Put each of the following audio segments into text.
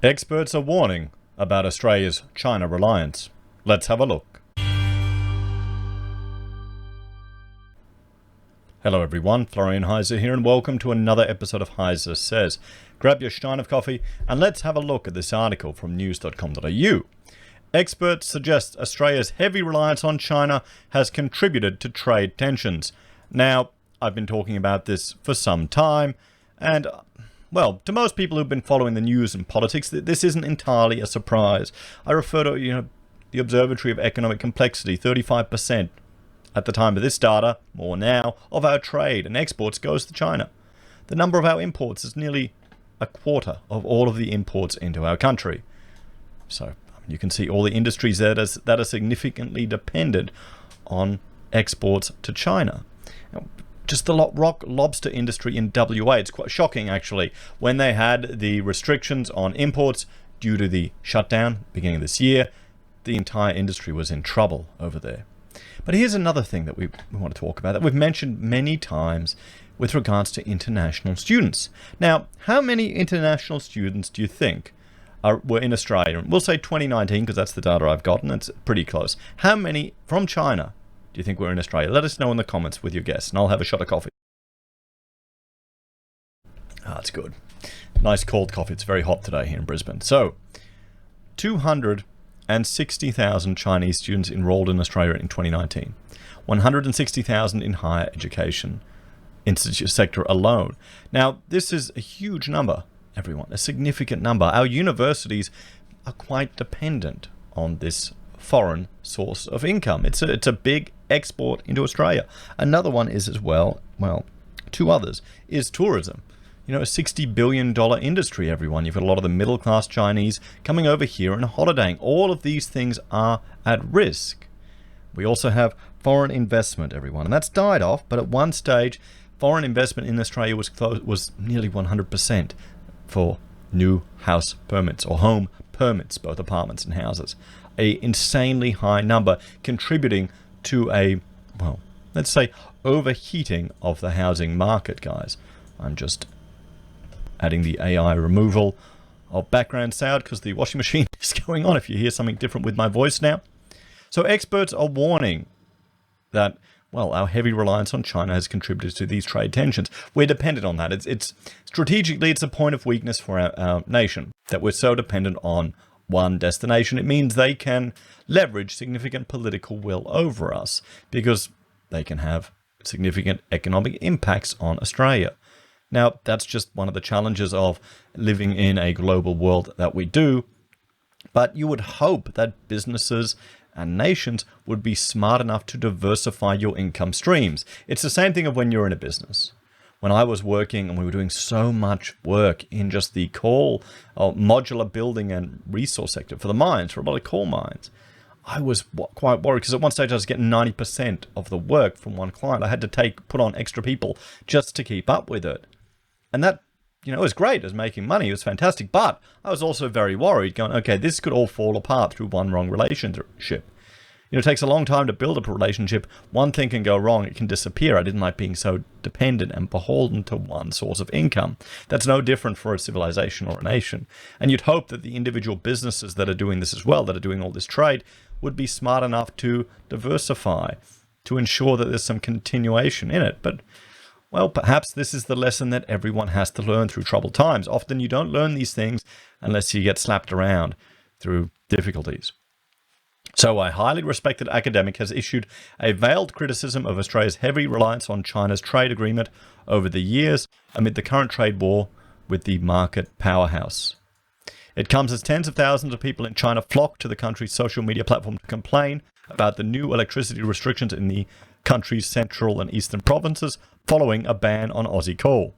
Experts are warning about Australia's China reliance. Let's have a look. Hello everyone, Florian.Heise here, and welcome to another episode of HeiseSays. Grab your stein of coffee and let's have a look at this article from news.com.au. Experts suggest Australia's heavy reliance on China has contributed to trade tensions. Now, I've been talking about this for some time, and well, to most people who've been following the news and politics, this isn't entirely a surprise. I refer to, the Observatory of Economic Complexity, 35% at the time of this data, more now, of our trade and exports goes to China. The number of our imports is nearly a quarter of all of the imports into our country. So you can see all the industries that are significantly dependent on exports to China. Now, just the rock lobster industry in WA, it's quite shocking actually. When they had the restrictions on imports due to the shutdown beginning of this year, the entire industry was in trouble over there. But here's another thing that we want to talk about that we've mentioned many times with regards to international students. Now, how many international students do you think were in Australia? We'll say 2019 because that's the data I've gotten. It's pretty close. How many from China do you think were in Australia? Let us know in the comments with your guess, and I'll have a shot of coffee. That's good. Nice cold coffee. It's very hot today here in Brisbane. So, 260,000 Chinese students enrolled in Australia in 2019. 160,000 in higher education institute sector alone. Now, this is a huge number, everyone. A significant number. Our universities are quite dependent on this foreign source of income. It's a big export into Australia. Another one is as well, two others, is tourism. A $60 billion industry, everyone. You've got a lot of the middle-class Chinese coming over here and holidaying. All of these things are at risk. We also have foreign investment, everyone. And that's died off, but at one stage, foreign investment in Australia was nearly 100% for new house permits or home permits, both apartments and houses. A insanely high number contributing to a, let's say, overheating of the housing market, guys. I'm just adding the AI removal of background sound because the washing machine is going on if you hear something different with my voice now. So experts are warning that, our heavy reliance on China has contributed to these trade tensions. We're dependent on that. It's strategically, it's a point of weakness for our nation that we're so dependent on one destination. It means they can leverage significant political will over us because they can have significant economic impacts on Australia. Now, that's just one of the challenges of living in a global world that we do. But you would hope that businesses and nations would be smart enough to diversify your income streams. It's the same thing of when you're in a business. When I was working and we were doing so much work in just the coal or modular building and resource sector for the mines, for a lot of coal mines, I was quite worried because at one stage I was getting 90% of the work from one client. I had to put on extra people just to keep up with it. And that, it was great. It was making money. It was fantastic. But I was also very worried going, okay, this could all fall apart through one wrong relationship. It takes a long time to build up a relationship. One thing can go wrong. It can disappear. I didn't like being so dependent and beholden to one source of income. That's no different for a civilization or a nation. And you'd hope that the individual businesses that are doing this as well, that are doing all this trade, would be smart enough to diversify, to ensure that there's some continuation in it. But, perhaps this is the lesson that everyone has to learn through troubled times. Often you don't learn these things unless you get slapped around through difficulties. So a highly respected academic has issued a veiled criticism of Australia's heavy reliance on China's trade agreement over the years amid the current trade war with the market powerhouse. It comes as tens of thousands of people in China flock to the country's social media platform to complain about the new electricity restrictions in the country's central and eastern provinces following a ban on Aussie coal.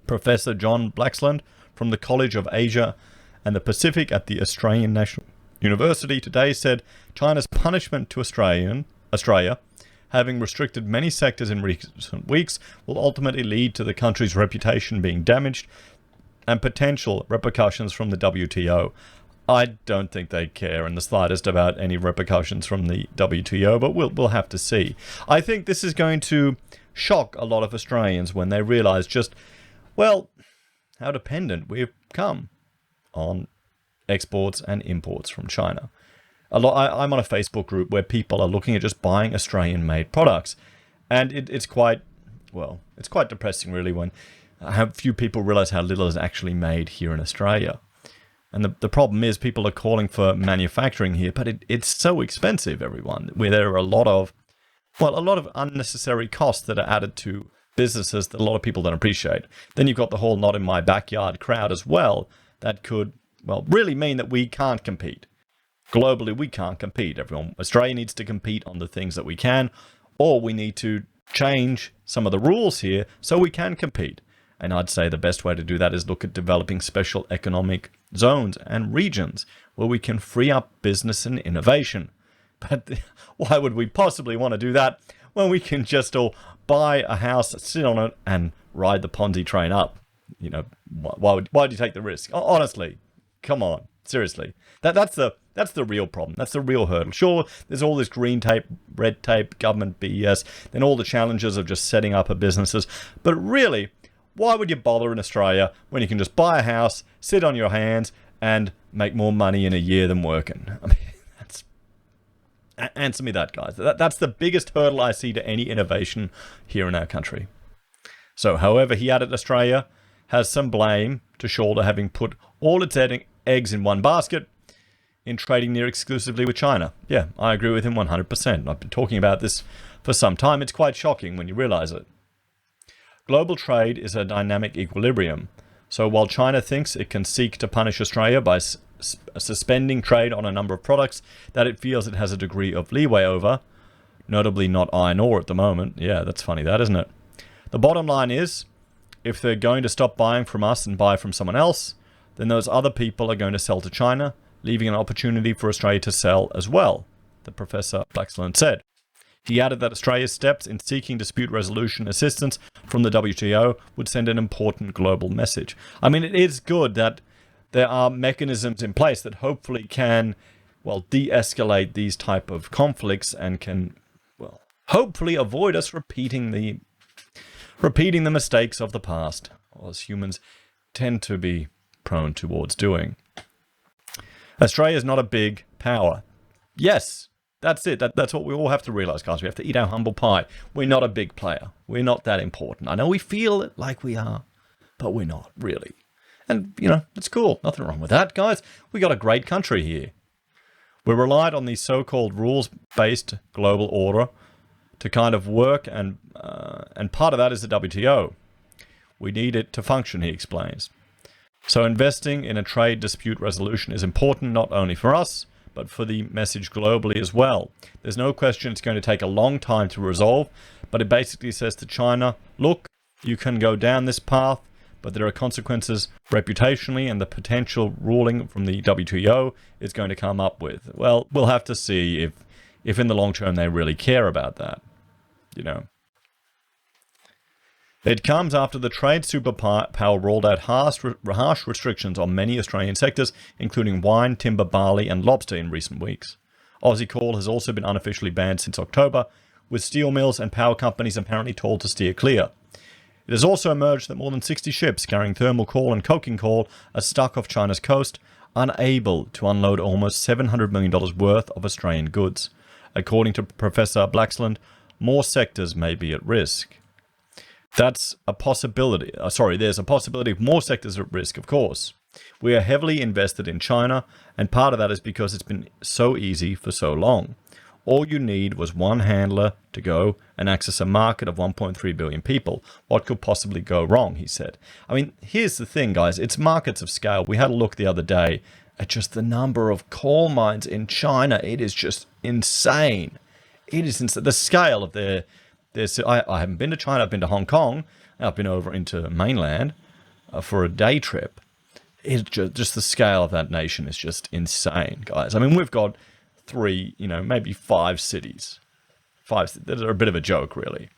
Professor John Blaxland from the College of Asia and the Pacific at the Australian National University today said China's punishment to Australia, having restricted many sectors in recent weeks, will ultimately lead to the country's reputation being damaged and potential repercussions from the WTO. I don't think they care in the slightest about any repercussions from the WTO, but we'll have to see. I think this is going to shock a lot of Australians when they realise just, how dependent we've come on exports and imports from China. I'm on a Facebook group where people are looking at just buying Australian-made products, and it's quite depressing really when few people realize how little is actually made here in Australia. And the problem is people are calling for manufacturing here, but it's so expensive, everyone, where there are a lot of unnecessary costs that are added to businesses that a lot of people don't appreciate. Then you've got the whole not in my backyard crowd as well that could, really mean that we can't compete. Globally, we can't compete, everyone. Australia needs to compete on the things that we can, or we need to change some of the rules here so we can compete. And I'd say the best way to do that is look at developing special economic zones and regions where we can free up business and innovation. But why would we possibly want to do that when we can just all buy a house, sit on it, and ride the Ponzi train up? Why would you take the risk? Honestly, come on, seriously. That's the real problem. That's the real hurdle. Sure, there's all this green tape, red tape, government BS, then all the challenges of just setting up a businesses. But really, why would you bother in Australia when you can just buy a house, sit on your hands, and make more money in a year than working? I mean, answer me that, guys. That's the biggest hurdle I see to any innovation here in our country. So, however, he added Australia has some blame to shoulder, having put all its eggs in one basket in trading near exclusively with China. Yeah, I agree with him 100%. I've been talking about this for some time. It's quite shocking when you realize it. Global trade is a dynamic equilibrium. So while China thinks it can seek to punish Australia by suspending trade on a number of products that it feels it has a degree of leeway over, notably not iron ore at the moment. Yeah, that's funny, that, isn't it? The bottom line is, if they're going to stop buying from us and buy from someone else, then those other people are going to sell to China, leaving an opportunity for Australia to sell as well, the Professor Blaxland said. He added that Australia's steps in seeking dispute resolution assistance from the WTO would send an important global message. I mean, it is good that there are mechanisms in place that hopefully can, de-escalate these type of conflicts and can, hopefully avoid us repeating the mistakes of the past, as humans tend to be prone towards doing. Australia is not a big power. Yes, that's it. That's what we all have to realize, guys. We have to eat our humble pie. We're not a big player. We're not that important. I know we feel it like we are, but we're not really. And, it's cool. Nothing wrong with that, guys. We got a great country here. We're relied on the so-called rules-based global order to kind of work, and part of that is the WTO. We need it to function, he explains. So investing in a trade dispute resolution is important not only for us, but for the message globally as well. There's no question it's going to take a long time to resolve, but it basically says to China, look, you can go down this path, but there are consequences reputationally, and the potential ruling from the WTO is going to come up with. Well, we'll have to see if in the long term they really care about that, It comes after the trade superpower rolled out harsh restrictions on many Australian sectors, including wine, timber, barley, and lobster in recent weeks. Aussie coal has also been unofficially banned since October, with steel mills and power companies apparently told to steer clear. It has also emerged that more than 60 ships carrying thermal coal and coking coal are stuck off China's coast, unable to unload almost $700 million worth of Australian goods. According to Professor Blaxland, more sectors may be at risk. That's a possibility. There's a possibility of more sectors at risk, of course. We are heavily invested in China, and part of that is because it's been so easy for so long. All you need was one handler to go and access a market of 1.3 billion people. What could possibly go wrong, he said. I mean, here's the thing, guys. It's markets of scale. We had a look the other day at just the number of coal mines in China. It is just insane. It is insane. The scale of their... I haven't been to China. I've been to Hong Kong. I've been over into mainland for a day trip. It's just the scale of that nation is just insane, guys. I mean, we've got 3, maybe 5 cities. 5 that are a bit of a joke, really.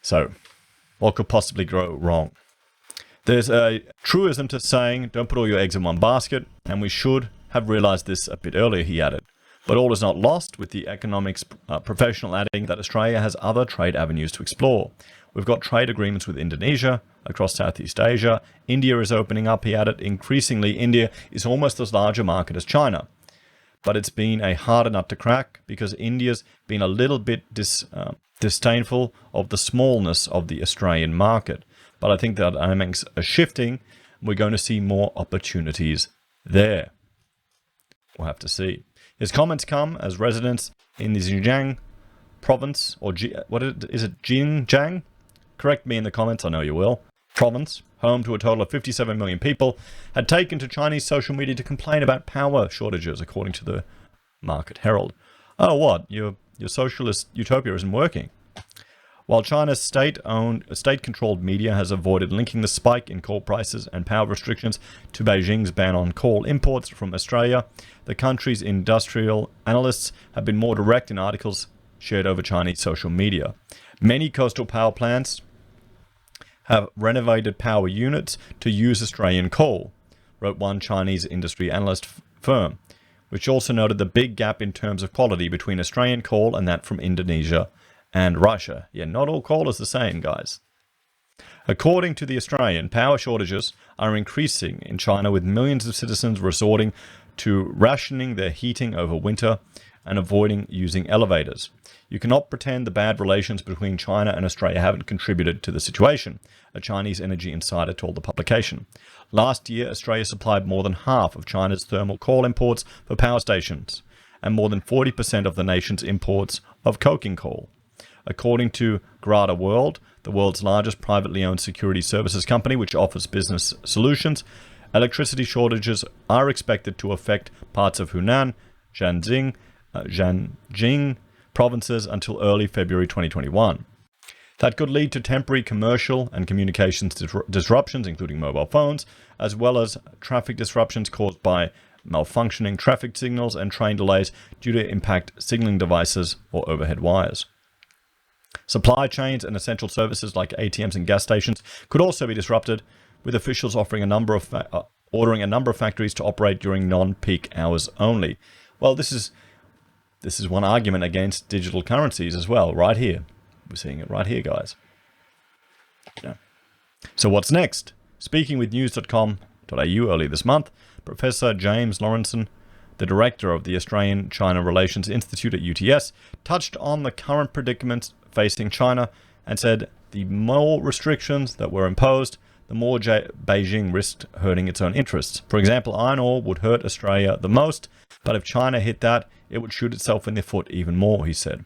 So, what could possibly go wrong? There's a truism to saying, don't put all your eggs in one basket, and we should have realized this a bit earlier, he added. But all is not lost, with the economics professional adding that Australia has other trade avenues to explore. We've got trade agreements with Indonesia, across Southeast Asia. India is opening up, he added. Increasingly, India is almost as large a market as China. But it's been a harder nut to crack because India's been a little bit disdainful of the smallness of the Australian market. But I think that dynamics are shifting. We're going to see more opportunities there. We'll have to see. His comments come as residents in the Xinjiang province, or is it Xinjiang? Correct me in the comments, I know you will. Province, home to a total of 57 million people, had taken to Chinese social media to complain about power shortages, according to the Market Herald. Oh, what? Your socialist utopia isn't working. While China's state-controlled media has avoided linking the spike in coal prices and power restrictions to Beijing's ban on coal imports from Australia, the country's industrial analysts have been more direct in articles shared over Chinese social media. Many coastal power plants have renovated power units to use Australian coal, wrote one Chinese industry analyst firm, which also noted the big gap in terms of quality between Australian coal and that from Indonesia and Russia. Yeah, not all coal is the same, guys. According to the Australian, power shortages are increasing in China, with millions of citizens resorting to rationing their heating over winter and avoiding using elevators. You cannot pretend the bad relations between China and Australia haven't contributed to the situation, a Chinese energy insider told the publication. Last year, Australia supplied more than half of China's thermal coal imports for power stations, and more than 40% of the nation's imports of coking coal. According to Grata World, the world's largest privately owned security services company, which offers business solutions, electricity shortages are expected to affect parts of Hunan, Shanxi, Jiangxing provinces until early February 2021. That could lead to temporary commercial and communications disruptions, including mobile phones, as well as traffic disruptions caused by malfunctioning traffic signals and train delays due to impact signaling devices or overhead wires. Supply chains and essential services like ATMs and gas stations could also be disrupted, with officials ordering a number of factories to operate during non-peak hours only. Well, this is one argument against digital currencies as well, right here. We're seeing it right here, guys. Yeah. So what's next? Speaking with news.com.au early this month, Professor James Lawrenson, the director of the Australian-China Relations Institute at UTS, touched on the current predicaments facing China and said the more restrictions that were imposed, the more Beijing risked hurting its own interests. For example, iron ore would hurt Australia the most, but if China hit that, it would shoot itself in the foot even more, he said.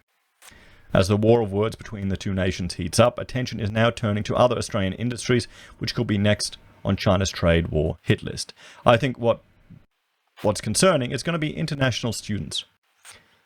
As the war of words between the two nations heats up, attention is now turning to other Australian industries, which could be next on China's trade war hit list. I think what's concerning is going to be international students,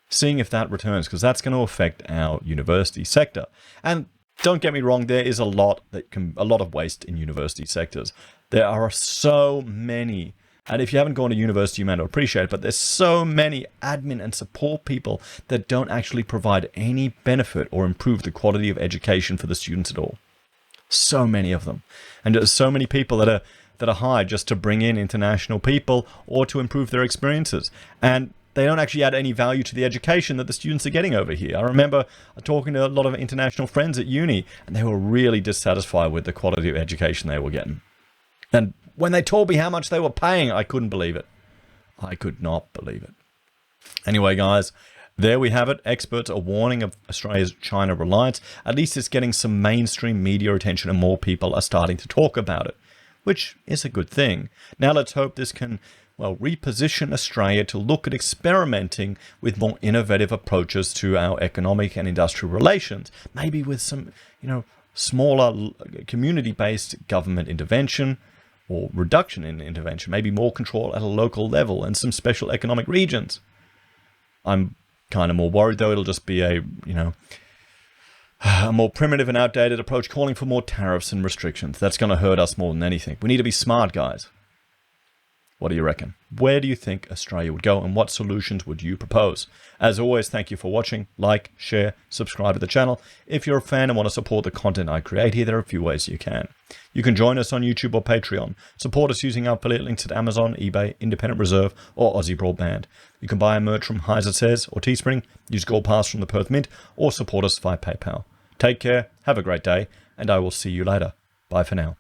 seeing if that returns, because that's going to affect our university sector. And don't get me wrong, there is a lot of waste in university sectors. There are so many, and if you haven't gone to university, you may not appreciate it, but there's so many admin and support people that don't actually provide any benefit or improve the quality of education for the students at all. So many of them. And there's so many people that are hired just to bring in international people or to improve their experiences. And they don't actually add any value to the education that the students are getting over here. I remember talking to a lot of international friends at uni, and they were really dissatisfied with the quality of education they were getting. And when they told me how much they were paying, I couldn't believe it. I could not believe it. Anyway, guys, there we have it. Experts are warning of Australia's China reliance. At least it's getting some mainstream media attention and more people are starting to talk about it, which is a good thing. Now let's hope this can, reposition Australia to look at experimenting with more innovative approaches to our economic and industrial relations, maybe with some, smaller community-based government intervention or reduction in intervention, maybe more control at a local level and some special economic regions. I'm kind of more worried, though, it'll just be a more primitive and outdated approach calling for more tariffs and restrictions. That's going to hurt us more than anything. We need to be smart, guys. What do you reckon? Where do you think Australia would go, and what solutions would you propose? As always, thank you for watching. Like, share, subscribe to the channel. If you're a fan and want to support the content I create here, there are a few ways you can. You can join us on YouTube or Patreon. Support us using our affiliate links at Amazon, eBay, Independent Reserve, or AussieBroadband. You can buy our merch from HeiseSays or Teespring, use Gold Pass from the Perth Mint, or support us via PayPal. Take care, have a great day, and I will see you later. Bye for now.